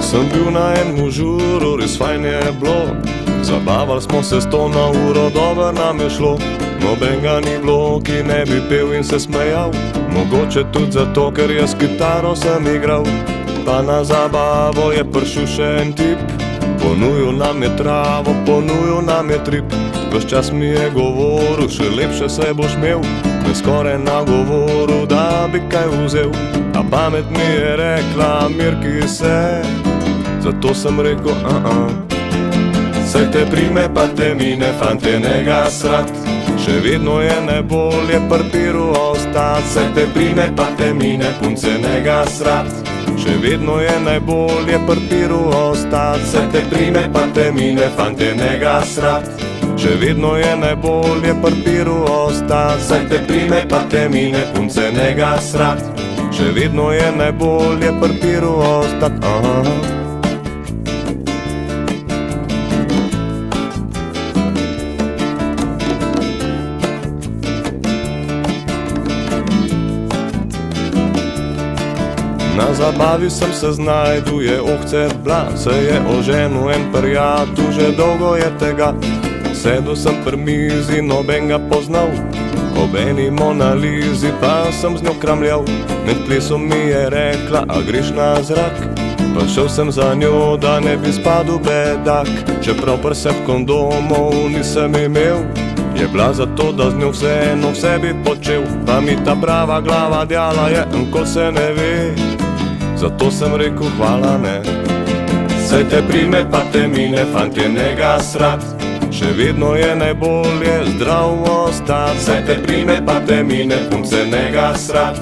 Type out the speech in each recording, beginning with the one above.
Sem bil na enem žuru, res fajn je bilo. Zabavali smo se 100 na uro, dobro nam je šlo. Nobenega ni bilo, ki ne bi pel in se smejal. Mogoče tudi zato, ker je s kitaro sem igral. Pa na zabavo je prišel še en tip. Ponujil nam je travo, ponujil nam je trip. Ves čas mi je govoril, še lepše se boš imel. Me skoraj nagovoril, da bi kaj vzel. A pamet mi je rekla, mirki se. Zato sem rekel, Saj te prime pa te mine, fante, ne ga srat. Še vedno je najbolje pri piru ostat. Saj te prime pa te mine, punce, ne ga srat. Še vedno je najbolje pri piru ostat. Saj te prime pa te mine, fante, ne ga srat. Še vedno je najbolje pri piru ostat. Saj te prime pa te mine, punce, ne ga srat. Še vedno je najbolje pri piru ostat. Na zabavi sem se znajdu, je ohce bla. Se je oženil en prijatelj, že dolgo je tega. Sedel sem pri mizi, noben ga poznal. Ob eni Monalizi pa sem z njo kramljal. Med plesom mi je rekla, a greš na zrak. Pa šel sem za njo, da ne bi spadel bedak. Čeprav pri sebi kondomov nisem imel, je bila zato, da z njo vseeno vse bi počel. Pa mi ta prava glava djala je, ko se ne ve. Zato sem rekel hvala ne. Saj te prime pa te mine, fantje, ne ga srat. Še vedno je najbolje zdrav ostat. Saj te prime pa te mine, punce, ne ga srat.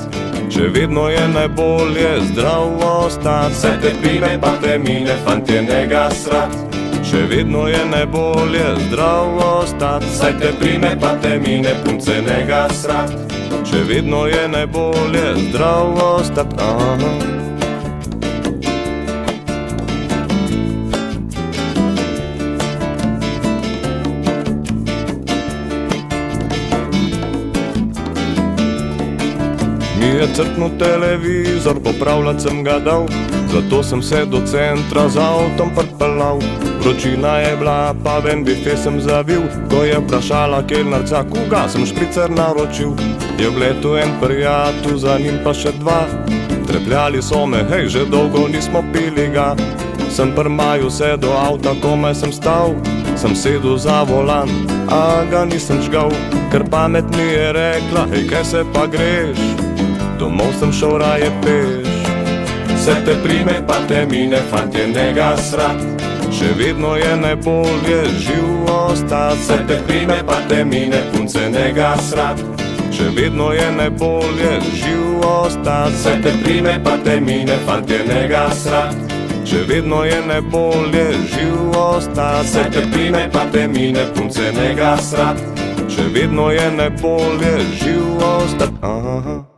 Še vedno je najbolje zdrav ostat. Saj te prime pa te mine, fantje, ne ga srat. Še vedno je najbolje zdrav ostat. Saj te prime pa te mine, punce, ne ga srat. Še vedno je najbolje zdrav ostat. Mi je crknil televizor, popravljat sem ga dal. Zato sem se do centra z avtom pripeljal. Vročina je bila, pa ven bife sem zavil. Ko je vprašala kelnarca, koga sem špricer naročil. Je vletel en prijatelj, za njim pa še dva. Trepljali so me, hej, že dolgo nismo pili ga. Sem pri maju sedel avta, komaj sem stal. Sem sedel za volan, a ga nisem žgal. Ker pamet mi je rekla, hej, kaj se pa greš? Domov sem šel raje peš. Se te prime pa te mine, fantje, ne ga srat. Še vedno je najbolje živ ostat. Se te prime pa te mine, punce, ne ga srat. Še vedno je najbolje živ ostat. Se te prime pa te mine, fantje, ne ga srat. Še vedno je najbolje živ ostat. Se te prime pa te mine, punce, ne ga srat. Še vedno je najbolje živ ostat.